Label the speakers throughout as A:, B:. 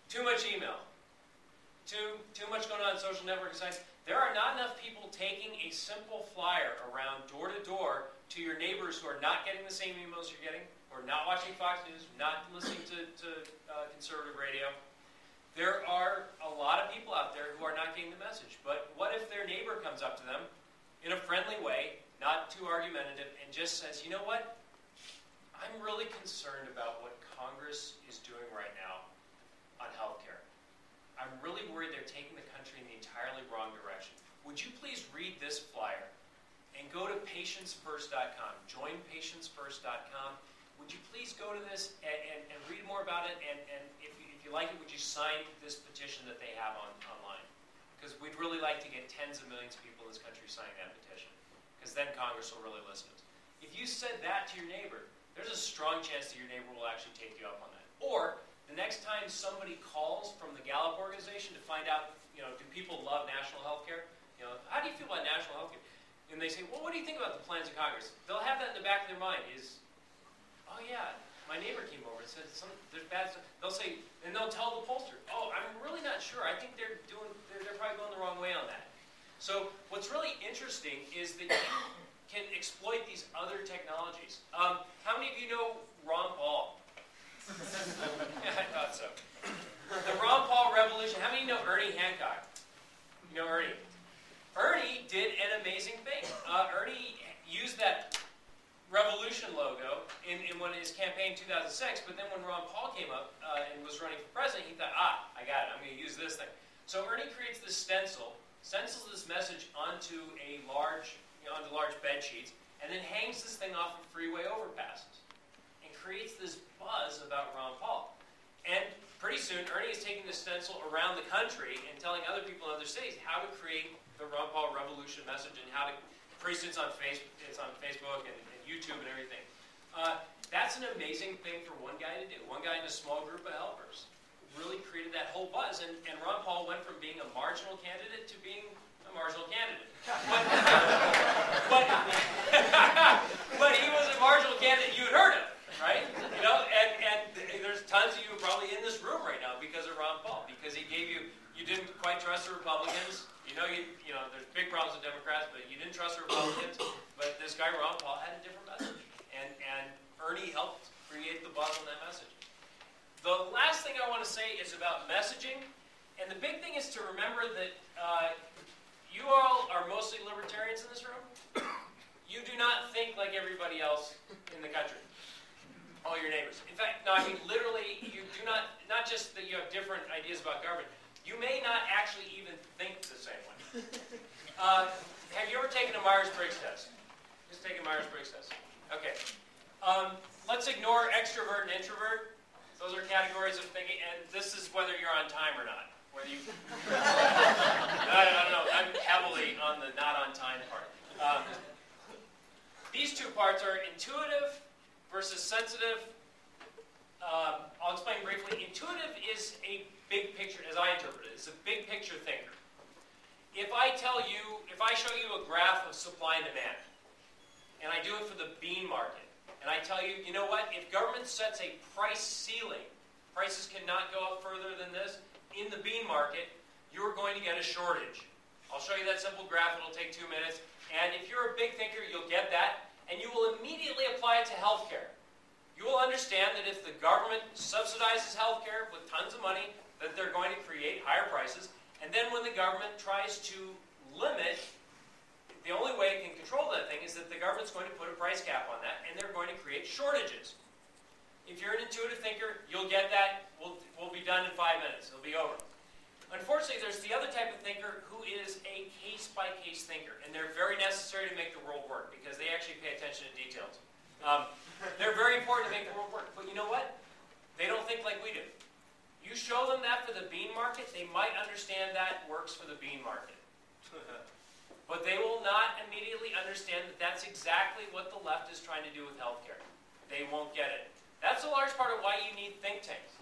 A: Too much email. Too much going on in social networking sites. There are not enough people taking a simple flyer around door to door to your neighbors who are not getting the same emails you're getting, or not watching Fox News, not listening to conservative radio. There are a lot of people out there who are not getting the message. But what if their neighbor comes up to them in a friendly way, not too argumentative, and just says, you know what? I'm really concerned about what Congress is doing right now on health care. I'm really worried they're taking the country in the entirely wrong direction. Would you please read this flyer and go to patientsfirst.com, join patientsfirst.com. Would you please go to this and read more about it, and if you like it, would you sign this petition that they have online? Because we'd really like to get tens of millions of people in this country signing that petition, because then Congress will really listen to us. If you said that to your neighbor, there's a strong chance that your neighbor will actually take you up on that. Or the next time somebody calls from the Gallup organization to find out, do people love national health care? How do you feel about national health care? And they say, well, what do you think about the plans of Congress? They'll have that in the back of their mind is, oh yeah, my neighbor came over and said there's bad stuff. They'll say, and they'll tell the pollster, oh, I'm really not sure. I think they're probably going the wrong way on that. So what's really interesting is that you can exploit these other technologies. How many of you know Ron Paul? Yeah, I thought so. The Ron Paul revolution. How many of you know Ernie Hancock? You know Ernie? Ernie did an amazing thing. Ernie used that revolution logo in his campaign in 2006, but then when Ron Paul came up and was running for president, he thought, I got it, I'm going to use this thing. So Ernie creates this stencils this message onto large bed sheets, and then hangs this thing off of freeway overpasses, and creates this buzz about Ron Paul. And pretty soon, Ernie is taking this stencil around the country and telling other people in other cities how to create the Ron Paul revolution message, and how to, pretty soon it's on Facebook and YouTube and everything. That's an amazing thing for one guy to do. One guy in a small group of helpers really created that whole buzz, and Ron Paul went from being a marginal candidate to being a marginal candidate. But he was a marginal candidate you had heard of, right? And there's tons of you probably in this room right now because of Ron Paul, because he gave you didn't quite trust the Republicans. There's big problems with Democrats, but you didn't trust the Republicans. But this guy, Ron Paul, had a different message. And Ernie helped create the buzz on that message. The last thing I want to say is about messaging. And the big thing is to remember that you all are mostly libertarians in this room. You do not think like everybody else in the country. All your neighbors. In fact, no, I mean literally, you do not just that you have different ideas about government. You may not actually even think the same way. Have you ever taken a Myers-Briggs test? Just take a Myers-Briggs test. Okay. Let's ignore extrovert and introvert. Those are categories of thinking, and this is whether you're on time or not. Whether you, I don't know. I'm heavily on the not on time part. These two parts are intuitive versus sensitive. I'll explain briefly. Intuitive is a big picture, as I interpret it. It's a big picture thinker. If I show you a graph of supply and demand, and I do it for the bean market, and I tell you, you know what? If government sets a price ceiling, prices cannot go up further than this, in the bean market, you're going to get a shortage. I'll show you that simple graph. It'll take 2 minutes. And if you're a big thinker, you'll get that, and you will immediately apply it to healthcare. You will understand that if the government subsidizes healthcare with tons of money, that they're going to create higher prices. And then when the government tries to limit, the only way it can control that thing is that the government's going to put a price cap on that, and they're going to create shortages. If you're an intuitive thinker, you'll get that. We'll be done in 5 minutes. It'll be over. Unfortunately, there's the other type of thinker who is a case-by-case thinker, and they're very necessary to make the world work because they actually pay attention to details. They're very important to make the world work, but you know what? They don't think like we do. You show them that for the bean market, they might understand that works for the bean market. But they will not immediately understand that that's exactly what the left is trying to do with healthcare. They won't get it. That's a large part of why you need think tanks.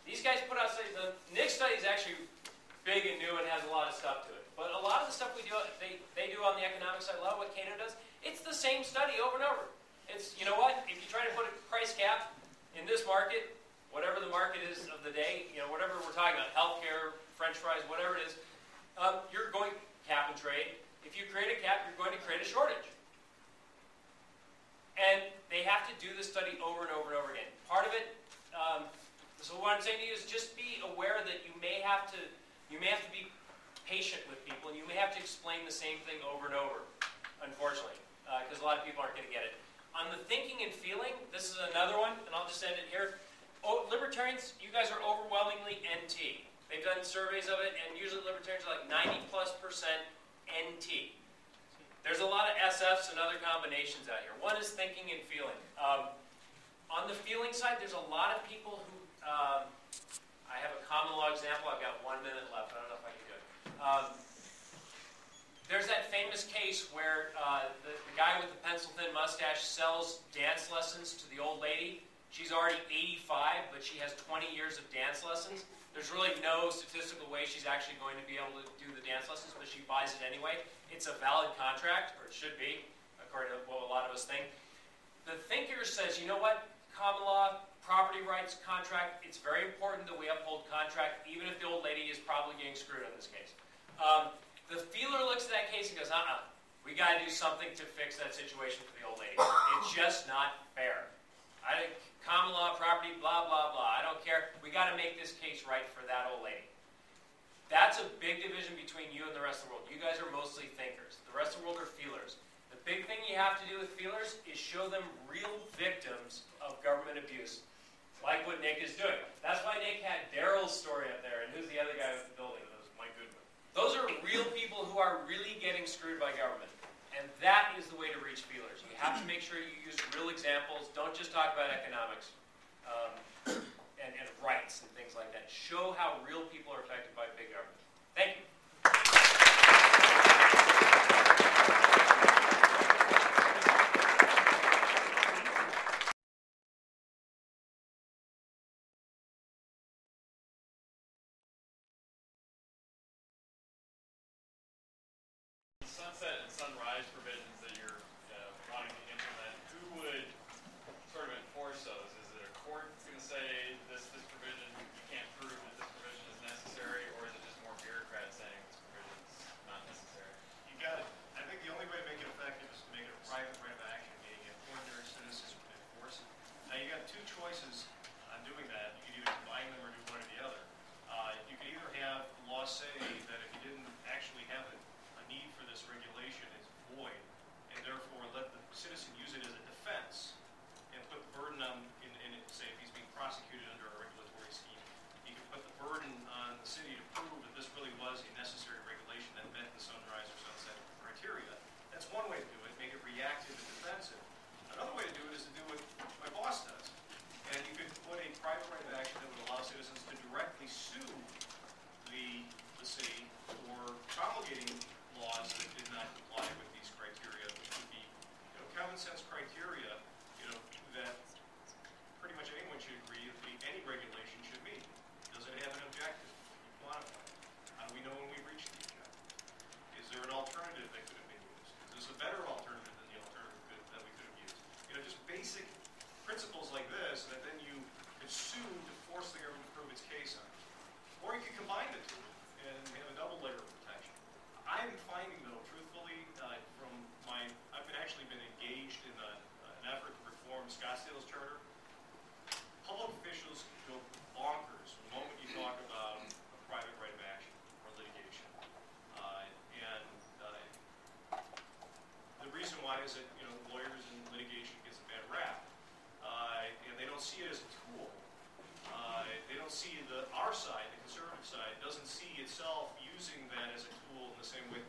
A: These guys put out studies. The NIC study is actually big and new and has a lot of stuff to it. But a lot of the stuff we do, they do on the economic side, a lot of what Cato does, it's the same study over and over. It's, you know what, if you try to put a price cap in this market, whatever the market is of the day, whatever we're talking about, healthcare, French fries, whatever it is, you're going cap and trade. If you create a cap, you're going to create a shortage. And they have to do this study over and over and over again. Part of it, so what I'm saying to you is just be aware that you may have to be patient with people, and you may have to explain the same thing over and over, unfortunately, because a lot of people aren't going to get it. On the thinking and feeling, this is another one, and I'll just end it here. Libertarians, you guys are overwhelmingly NT. They've done surveys of it, and usually libertarians are like 90+% NT. There's a lot of SFs and other combinations out here. One is thinking and feeling. On the feeling side, there's a lot of people who, I have a common law example. I've got 1 minute left. I don't know if I can do it. There's that famous case where the guy with the pencil-thin mustache sells dance lessons to the old lady. She's already 85, but she has 20 years of dance lessons. There's really no statistical way she's actually going to be able to do the dance lessons, but she buys it anyway. It's a valid contract, or it should be, according to what a lot of us think. The thinker says, you know what, common law, property rights, contract, it's very important that we uphold contract, even if the old lady is probably getting screwed in this case. The feeler looks at that case and goes, we got to do something to fix that situation for the old lady. It's just not fair. Common law, property, blah, blah, blah. I don't care. We got to make this case right for that old lady. That's a big division between you and the rest of the world. You guys are mostly thinkers. The rest of the world are feelers. The big thing you have to do with feelers is show them real victims of government abuse, like what Nick is doing. That's why Nick had Daryl's story up there, and who's the other guy with the building? That was Mike Goodman. Those are real people who are really getting screwed by government. And that is the way to reach feelers. You have to make sure you use real examples. Don't just talk about economics and rights and things like that. Show how real people are affected by big government. Thank you.
B: Sunset and sunrise provisions that you're wanting to implement, who would sort of enforce those? Is it a court that's going to say this provision, you can't prove that this provision is necessary, or is it just more bureaucrats saying this provision is not necessary?
C: You got it. I think the only way to make it effective is to make it a private right of action, meaning if ordinary citizens would enforce it. Now you got two choices on doing that. You can either combine them or do one or the other. You can either have laws say that if you didn't actually have a need for this regulation, it's void, and therefore let the citizen use it as a defense and put the burden on, say if he's being prosecuted under a regulatory scheme, you can put the burden on the city to prove that this really was a necessary regulation that met the sunrise or sunset criteria. That's one way to do it, make it reactive and defensive. Another way to do it is to do what my boss does. And you could put a private right of action that would allow citizens to directly sue the city for promulgating laws that did not comply with these criteria, which would be, common sense criteria, that pretty much anyone should agree that any regulation should meet. Does it have an objective? You quantify it. How do we know when we reach the objective? Is there an alternative that could have been used? Is this a better alternative than the alternative that we could have used? Just basic principles like this that then you could sue to force the government to prove its case on. Or you could combine the two and have a double layer of protection. I'm finding, though, truthfully, I've actually been engaged in an effort to reform Scottsdale's charter. Public officials go bonkers the moment you talk about a private right of action or litigation. The reason why is that, lawyers and litigation gets a bad rap. And they don't see it as a tool. They don't see our side, the conservative side, doesn't see itself using that as a tool in the same way